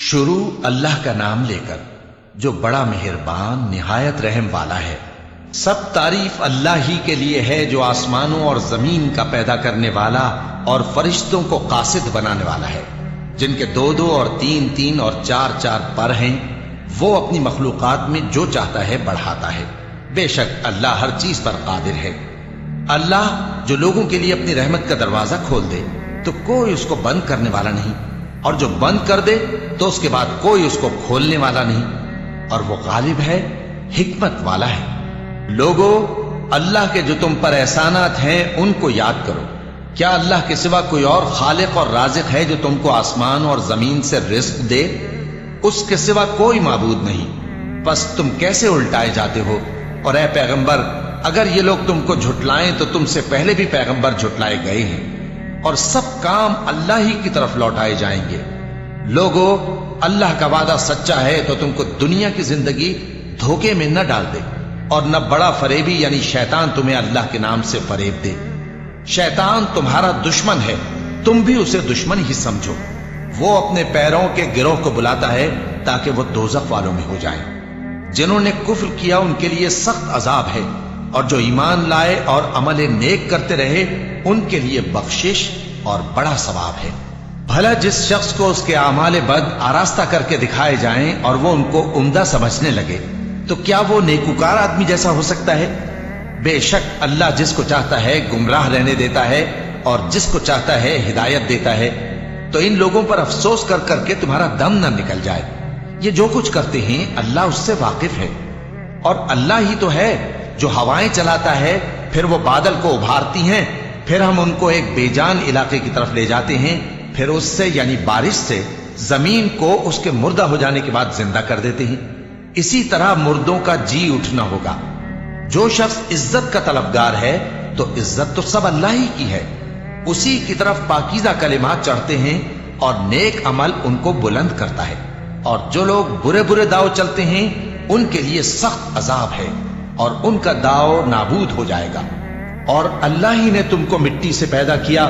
शुरू अल्लाह का नाम लेकर जो बड़ा मेहरबान निहायत रहम वाला है। सब तारीफ अल्लाह ही के लिए है जो आसमानों और जमीन का पैदा करने वाला और फरिश्तों को कासिद बनाने वाला है, जिनके दो दो और तीन तीन और चार चार पर हैं। वो अपनी मखलूकात में जो चाहता है बढ़ाता है। बेशक अल्लाह हर चीज पर कादिर है। अल्लाह जो लोगों के लिए अपनी रहमत का दरवाजा खोल दे तो कोई उसको बंद करने वाला नहीं, और जो बंद कर दे तो उसके बाद कोई उसको खोलने वाला नहीं। और वो गालिब है, हिकमत वाला है। लोगों, अल्लाह के जो तुम पर एहसानात हैं उनको याद करो। क्या अल्लाह के सिवा कोई और खालिक और राज़िक है जो तुमको आसमान और जमीन से रिस्क दे? उसके सिवा कोई माबूद नहीं। बस तुम कैसे उल्टाए जाते हो? और ए पैगंबर, अगर ये लोग तुमको झुटलाएं तो तुमसे पहले भी पैगंबर झुटलाए गए हैं, और सब काम अल्लाह ही की तरफ लौटाए जाएंगे। लोगों, अल्लाह का वादा सच्चा है तो तुमको दुनिया की जिंदगी धोखे में न डाल दे, और न बड़ा फरेबी यानी शैतान तुम्हें अल्लाह के नाम से फरेब दे। शैतान तुम्हारा दुश्मन है, तुम भी उसे दुश्मन ही समझो। वो अपने पैरों के गिरोह को बुलाता है ताकि वो दोजख वालों में हो जाए। जिन्होंने कुफ्र किया उनके लिए सख्त अजाब है, और जो ईमान लाए और अमल नेक करते रहे उनके लिए बख्शिश और बड़ा सवाब है। भला जिस शख्स को उसके आमाल बद आरास्ता करके दिखाए जाएं और वो उनको उम्दा समझने लगे, तो क्या वो नेकुकार आदमी जैसा हो सकता है? बेशक अल्लाह जिसको चाहता है गुमराह रहने देता है, और जिसको चाहता है हिदायत देता है। तो इन लोगों पर अफसोस कर करके तुम्हारा दम न निकल जाए। ये जो कुछ करते हैं अल्लाह उससे वाकिफ है। और अल्लाह ही तो है जो हवाएं चलाता है, फिर वो बादल को उभारती हैं, फिर हम उनको एक बेजान इलाके की तरफ ले जाते हैं, फिर उससे यानी बारिश से जमीन को उसके मुर्दा हो जाने के बाद जिंदा कर देते हैं। इसी तरह मुर्दों का जी उठना होगा। जो शख्स इज्जत का तलबगार है तो इज्जत तो सब अल्लाह ही की है। उसी की तरफ पाकीज़ा कलिमात चढ़ते हैं और नेक अमल उनको बुलंद करता है। और जो लोग बुरे बुरे दाव चलते हैं उनके लिए सख्त अजाब है, और उनका दाव नाबूद हो जाएगा। और अल्लाह ही ने तुमको मिट्टी से पैदा किया,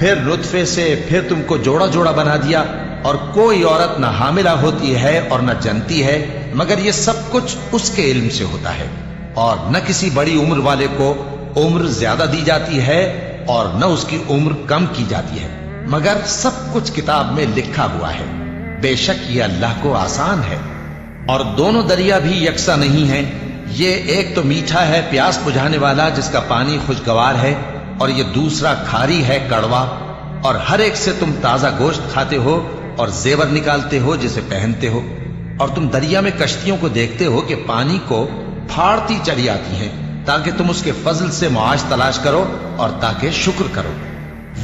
फिर रुतफे से, फिर तुमको जोड़ा जोड़ा बना दिया। और कोई औरत न हामिला होती है और न जनती है, मगर ये सब कुछ उसके इल्म से होता है। और न किसी बड़ी उम्र वाले को उम्र ज्यादा दी जाती है और न उसकी उम्र कम की जाती है, मगर सब कुछ किताब में लिखा हुआ है। बेशक ये अल्लाह को आसान है। और दोनों दरिया भी यकसा नहीं है। ये एक तो मीठा है प्यास बुझाने वाला जिसका पानी खुशगवार है, और ये दूसरा खारी है कड़वा। और हर एक से तुम ताजा गोश्त खाते हो और जेवर निकालते हो जिसे पहनते हो। और तुम दरिया में कश्तियों को देखते हो कि पानी को फाड़ती चली आती हैं, ताकि तुम उसके फजल से मुआश तलाश करो और ताकि शुक्र करो।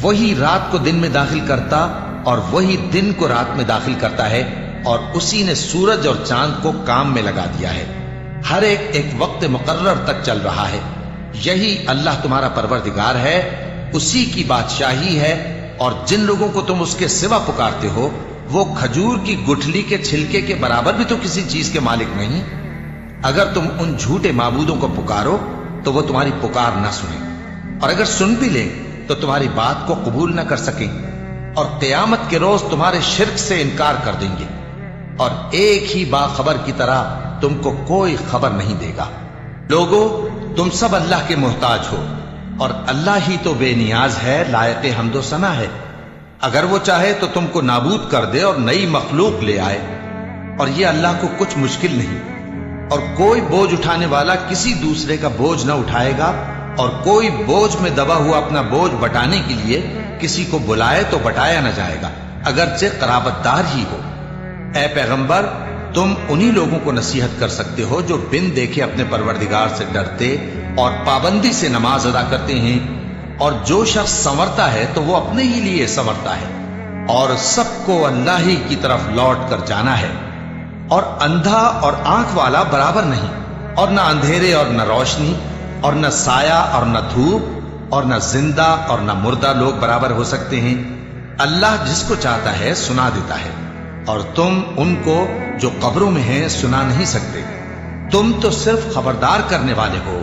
वही रात को दिन में दाखिल करता और वही दिन को रात में दाखिल करता है, और उसी ने सूरज और चांद को काम में लगा दिया है। हर एक वक्त मुकर्रर तक चल रहा है। यही अल्लाह तुम्हारा परवरदिगार है, उसी की बादशाही है। और जिन लोगों को तुम उसके सिवा पुकारते हो वो खजूर की गुठली के छिलके के बराबर भी तो किसी चीज के मालिक नहीं। अगर तुम उन झूठे माबूदों को पुकारो तो वो तुम्हारी पुकार ना सुने, और अगर सुन भी ले तो तुम्हारी बात को कबूल ना कर सके, और क़यामत के रोज तुम्हारे शिर्क से इनकार कर देंगे। और एक ही बाखबर की तरह तुमको कोई खबर नहीं देगा। लोगों, तुम सब अल्लाह के मोहताज हो, और अल्लाह ही तो बेनियाज है, लायक हम्दो सना है। अगर वो चाहे तो तुमको नाबूद कर दे और नई मखलूक ले आए, और ये अल्लाह को कुछ मुश्किल नहीं। और कोई बोझ उठाने वाला किसी दूसरे का बोझ न उठाएगा, और कोई बोझ में दबा हुआ अपना बोझ बटाने के लिए किसी को बुलाए तो बटाया न जाएगा, अगरचे कराबतदार ही हो। ऐ पैगंबर, तुम उन्हीं लोगों को नसीहत कर सकते हो जो बिन देखे अपने परवरदिगार से डरते और पाबंदी से नमाज अदा करते हैं। और जो शख्स संवरता है तो वो अपने ही लिए संवरता है, और सबको अल्लाह ही की तरफ लौट कर जाना है। और अंधा और आंख वाला बराबर नहीं, और न अंधेरे और न रोशनी, और न साया और न धूप, और न जिंदा और न मुर्दा लोग बराबर हो सकते हैं। अल्लाह जिसको चाहता है सुना देता है, और तुम उनको जो कब्रों में हैं सुना नहीं सकते। तुम तो सिर्फ खबरदार करने वाले हो।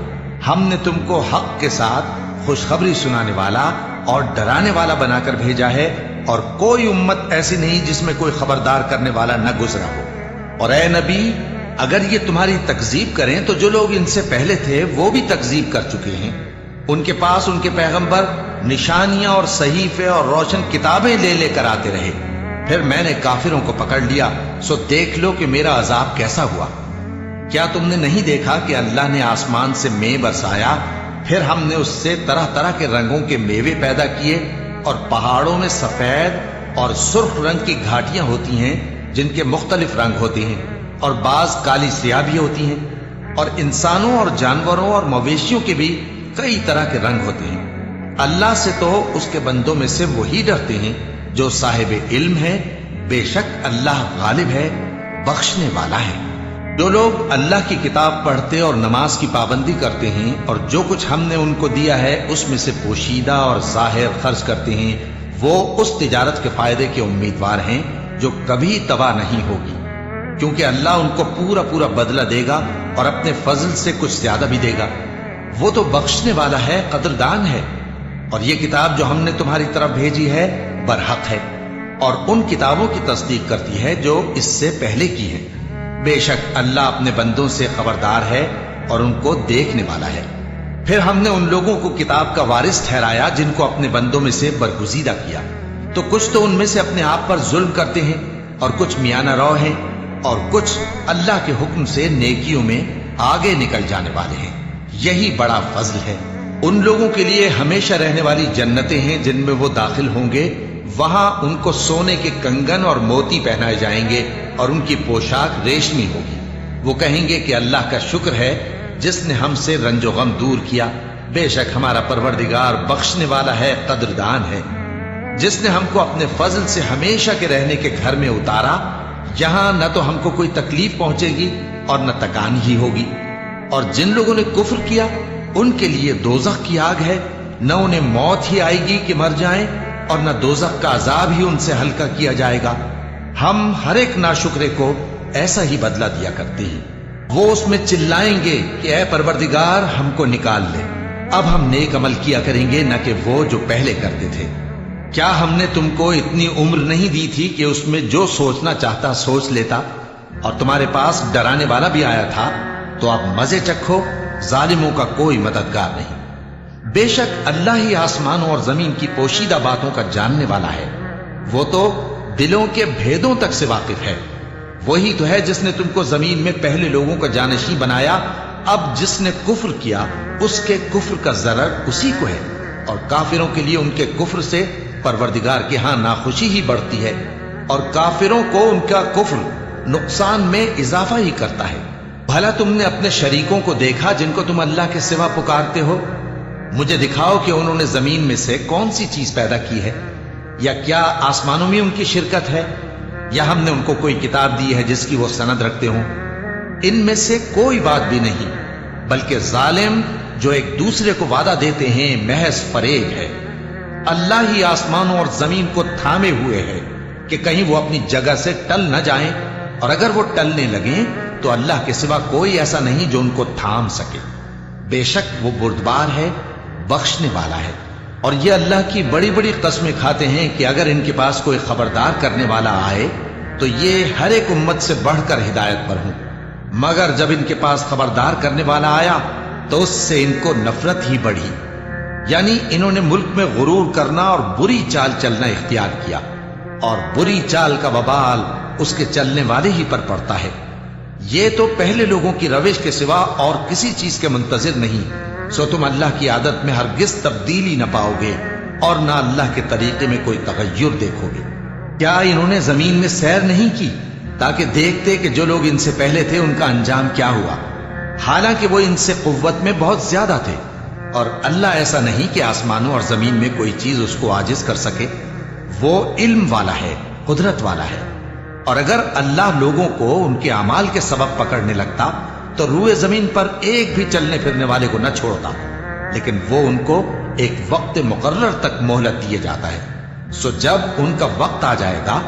हमने तुमको हक के साथ खुशखबरी सुनाने वाला और डराने वाला बनाकर भेजा है, اور کوئی امت ایسی نہیں جس میں کوئی خبردار کرنے والا نہ گزرا ہو۔ اور اے نبی، اگر یہ تمہاری تکذیب کریں تو جو لوگ ان سے پہلے تھے وہ بھی تکذیب کر چکے ہیں۔ ان کے پاس ان کے پیغمبر نشانیاں اور صحیفے اور روشن کتابیں لے لے کر آتے رہے، پھر میں نے کافروں کو پکڑ لیا، سو دیکھ لو کہ میرا عذاب کیسا ہوا۔ کیا تم نے نہیں دیکھا کہ اللہ نے آسمان سے مے برسایا، پھر ہم نے اس سے طرح طرح کے رنگوں کے میوے پیدا کیے، اور پہاڑوں میں سفید اور سرخ رنگ کی گھاٹیاں ہوتی ہیں جن کے مختلف رنگ ہوتے ہیں، اور بعض کالی سیاہ بھی ہوتی ہیں، اور انسانوں اور جانوروں اور مویشیوں کے بھی کئی طرح کے رنگ ہوتے ہیں۔ اللہ سے تو اس کے بندوں میں سے وہی ڈرتے ہیں جو صاحب علم ہے، بے شک اللہ غالب ہے، بخشنے والا ہے۔ جو لوگ اللہ کی کتاب پڑھتے اور نماز کی پابندی کرتے ہیں اور جو کچھ ہم نے ان کو دیا ہے اس میں سے پوشیدہ اور ظاہر خرچ کرتے ہیں، وہ اس تجارت کے فائدے کے امیدوار ہیں جو کبھی تباہ نہیں ہوگی، کیونکہ اللہ ان کو پورا پورا بدلہ دے گا اور اپنے فضل سے کچھ زیادہ بھی دے گا۔ وہ تو بخشنے والا ہے، قدردان ہے۔ اور یہ کتاب جو ہم نے تمہاری طرف بھیجی ہے برحق ہے، اور ان کتابوں کی تصدیق کرتی ہے جو اس سے پہلے کی ہیں۔ بے شک اللہ اپنے بندوں سے خبردار ہے اور ان کو دیکھنے والا ہے۔ پھر ہم نے ان لوگوں کو کتاب کا وارث ٹھہرایا جن کو اپنے بندوں میں سے برگزیدہ کیا، تو کچھ تو ان میں سے اپنے آپ پر ظلم کرتے ہیں اور کچھ میانہ رو ہیں، اور کچھ اللہ کے حکم سے نیکیوں میں آگے نکل جانے والے ہیں۔ یہی بڑا فضل ہے۔ ان لوگوں کے لیے ہمیشہ رہنے والی جنتیں ہیں جن میں وہ داخل ہوں گے، وہاں ان کو سونے کے کنگن اور موتی پہنائے جائیں گے اور ان کی پوشاک ریشمی ہوگی۔ وہ کہیں گے کہ اللہ کا شکر ہے جس نے ہم سے رنج و غم دور کیا، بے شک ہمارا پروردگار بخشنے والا ہے، قدردان ہے۔ جس نے ہم کو اپنے فضل سے ہمیشہ کے رہنے کے گھر میں اتارا، یہاں نہ تو ہم کو کوئی تکلیف پہنچے گی اور نہ تکان ہی ہوگی۔ اور جن لوگوں نے کفر کیا ان کے لیے دوزخ کی آگ ہے، نہ انہیں موت ہی آئے گی کہ مر جائیں، اور نہ دوزخ کا عذاب ہی ان سے ہلکا کیا جائے گا۔ ہم ہر ایک ناشکرے کو ایسا ہی بدلہ دیا کرتے ہیں۔ وہ اس میں چلائیں گے کہ اے پروردگار ہم کو نکال لے، اب ہم نیک عمل کیا کریں گے نہ کہ وہ جو پہلے کرتے تھے۔ کیا ہم نے تم کو اتنی عمر نہیں دی تھی کہ اس میں جو سوچنا چاہتا سوچ لیتا، اور تمہارے پاس ڈرانے والا بھی آیا تھا؟ تو اب مزے چکھو، ظالموں کا کوئی مددگار نہیں۔ بے شک اللہ ہی آسمانوں اور زمین کی پوشیدہ باتوں کا جاننے والا ہے، وہ تو دلوں کے بھیدوں تک سے واقف ہے۔ وہی تو ہے جس نے تم کو زمین میں پہلے لوگوں کا جانشین بنایا، اب جس نے کفر کیا اس کے کفر کا ضرر اسی کو ہے، اور کافروں کے لیے ان کے کفر سے پروردگار کے ہاں ناخوشی ہی بڑھتی ہے، اور کافروں کو ان کا کفر نقصان میں اضافہ ہی کرتا ہے۔ بھلا تم نے اپنے شریکوں کو دیکھا جن کو تم اللہ کے سوا پکارتے ہو؟ مجھے دکھاؤ کہ انہوں نے زمین میں سے کون سی چیز پیدا کی ہے، یا کیا آسمانوں میں ان کی شرکت ہے، یا ہم نے ان کو کوئی کتاب دی ہے جس کی وہ سند رکھتے ہوں؟ ان میں سے کوئی بات بھی نہیں، بلکہ ظالم جو ایک دوسرے کو وعدہ دیتے ہیں محض فریب ہے۔ اللہ ہی آسمانوں اور زمین کو تھامے ہوئے ہے کہ کہیں وہ اپنی جگہ سے ٹل نہ جائیں، اور اگر وہ ٹلنے لگیں تو اللہ کے سوا کوئی ایسا نہیں جو ان کو تھام سکے۔ بے شک وہ بردبار ہے، بخشنے والا ہے۔ اور یہ اللہ کی بڑی بڑی قسمیں کھاتے ہیں کہ اگر ان کے پاس کوئی خبردار کرنے والا آئے تو یہ ہر ایک امت سے بڑھ کر ہدایت پر ہوں، مگر جب ان کے پاس خبردار کرنے والا آیا تو اس سے ان کو نفرت ہی بڑھی، یعنی انہوں نے ملک میں غرور کرنا اور بری چال چلنا اختیار کیا، اور بری چال کا وبال اس کے چلنے والے ہی پر پڑتا ہے۔ یہ تو پہلے لوگوں کی روش کے سوا اور کسی چیز کے منتظر نہیں، سو تم اللہ کی عادت میں ہرگز تبدیلی نہ پاؤ گے اور نہ اللہ کے طریقے میں کوئی تغیر دیکھو گے۔ کیا انہوں نے زمین میں سیر نہیں کی تاکہ دیکھتے کہ جو لوگ ان سے پہلے تھے ان کا انجام کیا ہوا، حالانکہ وہ ان سے قوت میں بہت زیادہ تھے؟ اور اللہ ایسا نہیں کہ آسمانوں اور زمین میں کوئی چیز اس کو عاجز کر سکے، وہ علم والا ہے، قدرت والا ہے۔ اور اگر اللہ لوگوں کو ان کے اعمال کے سبب پکڑنے لگتا تو روئے زمین پر ایک بھی چلنے پھرنے والے کو نہ چھوڑتا، لیکن وہ ان کو ایک وقت مقرر تک مہلت دیے جاتا ہے، سو جب ان کا وقت آ جائے گا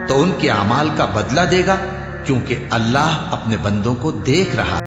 تو ان کے اعمال کا بدلہ دے گا، کیونکہ اللہ اپنے بندوں کو دیکھ رہا ہے۔